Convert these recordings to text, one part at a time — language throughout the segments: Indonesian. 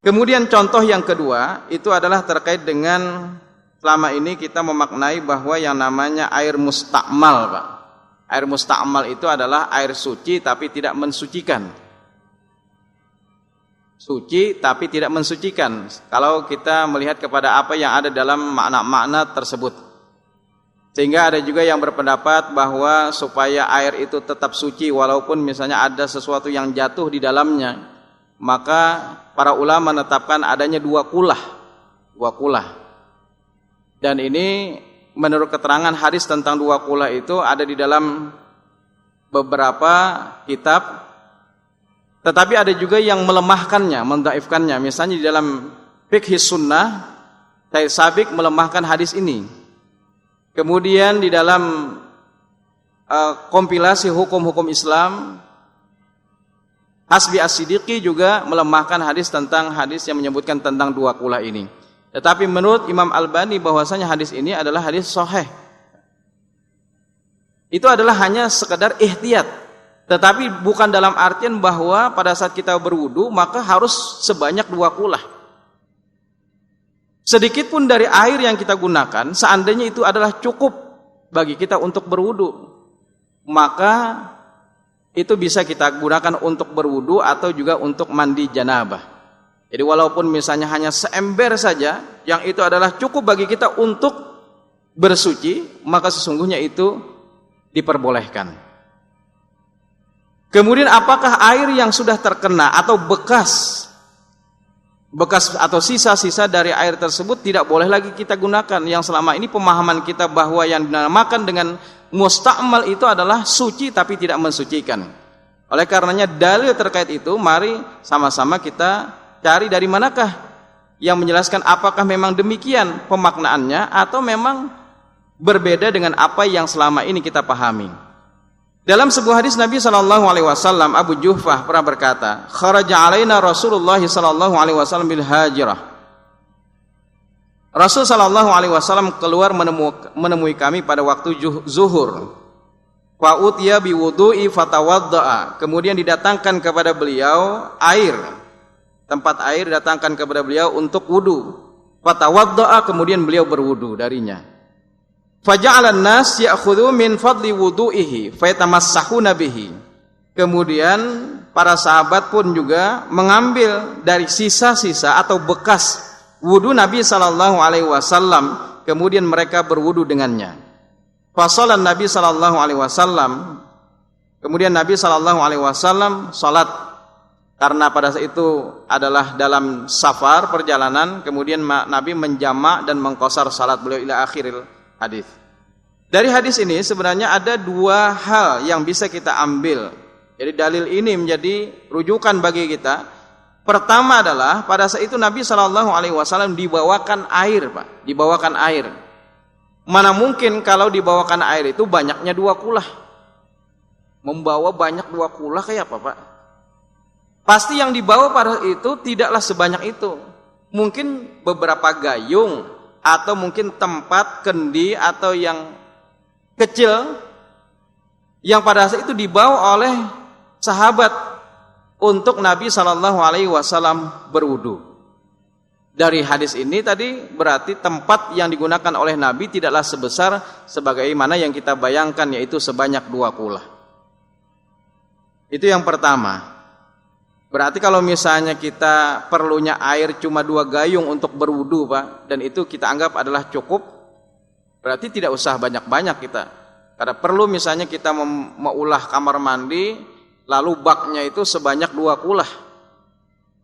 Kemudian contoh yang kedua itu adalah terkait dengan selama ini kita memaknai bahwa yang namanya air mustakmal, Pak. Air mustakmal itu adalah air suci tapi tidak mensucikan. Suci tapi tidak mensucikan. Kalau kita melihat kepada apa yang ada dalam makna-makna tersebut. Sehingga ada juga yang berpendapat bahwa supaya air itu tetap suci walaupun misalnya ada sesuatu yang jatuh di dalamnya, maka para ulama menetapkan adanya dua kulah. Dan ini menurut keterangan hadis tentang dua kulah itu ada di dalam beberapa kitab. Tetapi ada juga yang melemahkannya, mendhaifkannya. Misalnya di dalam Fiqh Sunnah, Syekh Sabiq melemahkan hadis ini. Kemudian di dalam kompilasi hukum-hukum Islam, Hasbi As-Siddiqi juga melemahkan hadis yang menyebutkan tentang dua kulah ini. Tetapi menurut Imam Albani bahwasanya hadis ini adalah hadis sahih. Itu adalah hanya sekedar ihtiyat. Tetapi bukan dalam artian bahwa pada saat kita berwudu maka harus sebanyak dua kulah. Sedikit pun dari air yang kita gunakan, seandainya itu adalah cukup bagi kita untuk berwudu, maka itu bisa kita gunakan untuk berwudu atau juga untuk mandi janabah. Jadi walaupun misalnya hanya seember saja, yang itu adalah cukup bagi kita untuk bersuci, maka sesungguhnya itu diperbolehkan. Kemudian apakah air yang sudah terkena atau bekas atau sisa-sisa dari air tersebut tidak boleh lagi kita gunakan? Yang selama ini pemahaman kita bahwa yang dinamakan dengan mustakmal itu adalah suci tapi tidak mensucikan. Oleh karenanya dalil terkait itu mari sama-sama kita cari dari manakah yang menjelaskan apakah memang demikian pemaknaannya atau memang berbeda dengan apa yang selama ini kita pahami. Dalam sebuah hadis Nabi SAW, Abu Juhfah pernah berkata, "Kharaja alaina Rasulullah SAW bil hajirah." Rasul SAW keluar menemui kami pada waktu zuhur. Fa utiya bi wudu'i fatawadda'a. Kemudian didatangkan kepada beliau air. Tempat air didatangkan kepada beliau untuk wudu. Fatawadda'a, kemudian beliau berwudu darinya. Faja'alan nas ya'khudhu min fadli wudu'ihi fayatamassahuna bihi. Kemudian para sahabat pun juga mengambil dari sisa-sisa atau bekas wudu Nabi sallallahu alaihi wasallam, kemudian mereka berwudu dengannya. Fasalan Nabi sallallahu alaihi wasallam. Kemudian Nabi sallallahu alaihi wasallam salat karena pada saat itu adalah dalam safar perjalanan, kemudian Nabi menjamak dan mengqasar salat beliau ila akhiril hadis. Dari hadis ini sebenarnya ada dua hal yang bisa kita ambil. Jadi dalil ini menjadi rujukan bagi kita. Pertama adalah pada saat itu Nabi SAW dibawakan air, Pak. Dibawakan air. Mana mungkin kalau dibawakan air itu banyaknya dua kulah. Membawa banyak dua kulah kayak apa, Pak? Pasti yang dibawa pada itu tidaklah sebanyak itu. Mungkin beberapa gayung, atau mungkin tempat kendi atau yang kecil yang pada saat itu dibawa oleh sahabat untuk Nabi SAW berwudu. Dari hadis ini tadi berarti tempat yang digunakan oleh Nabi tidaklah sebesar sebagaimana yang kita bayangkan, yaitu sebanyak dua kulah. Itu yang pertama. Berarti kalau misalnya kita perlunya air cuma dua gayung untuk berwudu, Pak, dan itu kita anggap adalah cukup, berarti tidak usah banyak-banyak kita. Karena perlu misalnya kita meulah kamar mandi, lalu baknya itu sebanyak dua kulah.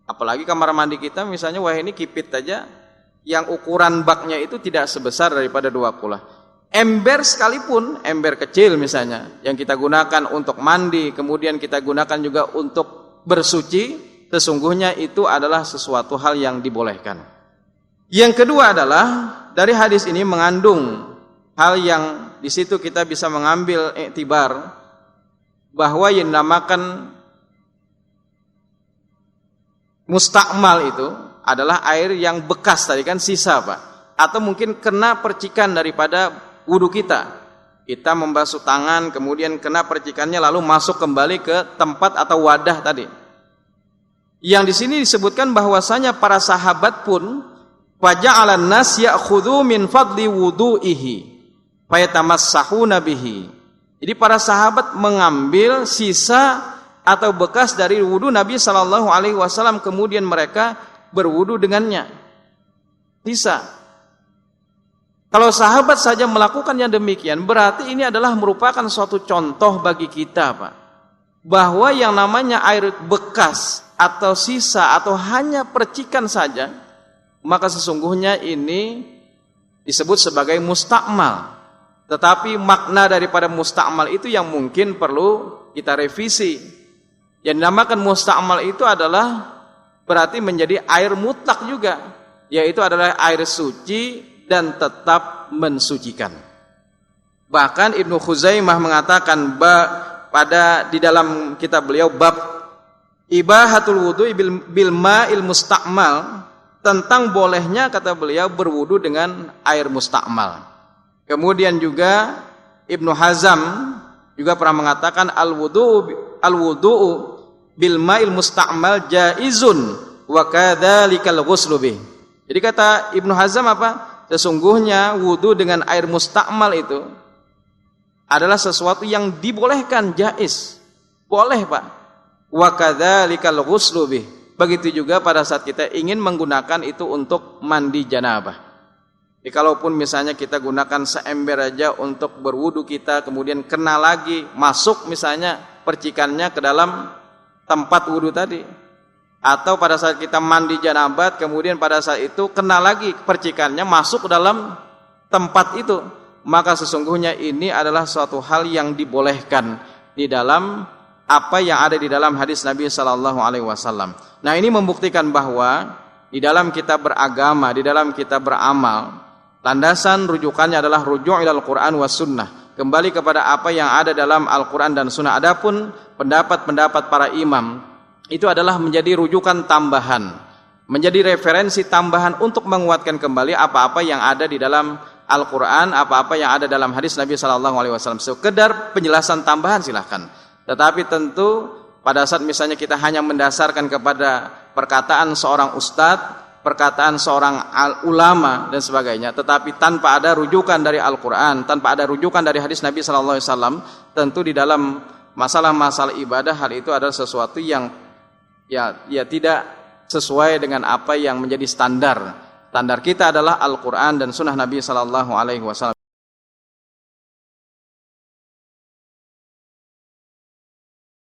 Apalagi kamar mandi kita misalnya, wah ini kipit aja, yang ukuran baknya itu tidak sebesar daripada dua kulah. Ember sekalipun, ember kecil misalnya, yang kita gunakan untuk mandi, kemudian kita gunakan juga untuk bersuci, sesungguhnya itu adalah sesuatu hal yang dibolehkan. Yang kedua adalah dari hadis ini mengandung hal yang di situ kita bisa mengambil iktibar bahwa yang dinamakan mustakmal itu adalah air yang bekas tadi kan, sisa, Pak, atau mungkin kena percikan daripada wudu kita. Kita membasuh tangan, kemudian kena percikannya lalu masuk kembali ke tempat atau wadah tadi. Yang di sini disebutkan bahwasanya para sahabat pun faja'alan nas ya'khudhu min fadli wudu'ihi fayatamassahuna bihi. Jadi para sahabat mengambil sisa atau bekas dari wudu Nabi sallallahu alaihi wasallam, kemudian mereka berwudu dengannya. Sisa. Kalau sahabat saja melakukan yang demikian, berarti ini adalah merupakan suatu contoh bagi kita, Pak, bahwa yang namanya air bekas atau sisa atau hanya percikan saja, maka sesungguhnya ini disebut sebagai mustakmal. Tetapi makna daripada mustakmal itu yang mungkin perlu kita revisi. Yang dinamakan mustakmal itu adalah berarti menjadi air mutlak juga, yaitu adalah air suci dan tetap mensucikan. Bahkan Ibnu Khuzaimah mengatakan di dalam kitab beliau bab ibahatul wudu'i bil ma'il mustakmal, tentang bolehnya kata beliau berwudu dengan air mustakmal. Kemudian juga Ibnu Hazm juga pernah mengatakan al-wudu'u bil ma'il mustakmal jaizun wa kadzalikal ghuslu bih. Jadi kata Ibnu Hazm apa? Sesungguhnya wudu dengan air mustakmal itu adalah sesuatu yang dibolehkan, jaiz. Boleh, Pak. Wa kadzalikal ghuslu bih. Begitu juga pada saat kita ingin menggunakan itu untuk mandi janabah. Jadi kalaupun misalnya kita gunakan seember aja untuk berwudu kita, kemudian kena lagi masuk misalnya percikannya ke dalam tempat wudu tadi, atau pada saat kita mandi janabat kemudian pada saat itu kena lagi percikannya masuk ke dalam tempat itu, maka sesungguhnya ini adalah suatu hal yang dibolehkan di dalam apa yang ada di dalam hadis Nabi sallallahu alaihi wasallam. Nah, ini membuktikan bahwa di dalam kita beragama, di dalam kita beramal, landasan rujukannya adalah rujuk' ilal Quran was sunnah, kembali kepada apa yang ada dalam Al-Quran dan Sunnah. Adapun pendapat-pendapat para imam itu adalah menjadi rujukan tambahan, menjadi referensi tambahan untuk menguatkan kembali apa-apa yang ada di dalam Al-Quran, apa-apa yang ada dalam hadis Nabi SAW. Sekedar penjelasan tambahan silahkan. Tetapi tentu pada saat misalnya kita hanya mendasarkan kepada perkataan seorang ustadz, perkataan seorang ulama dan sebagainya, tetapi tanpa ada rujukan dari Al-Quran, tanpa ada rujukan dari hadis Nabi SAW, tentu di dalam masalah-masalah ibadah hal itu adalah sesuatu yang ya tidak sesuai dengan apa yang menjadi standar. Standar kita adalah Al-Quran dan Sunnah Nabi SAW.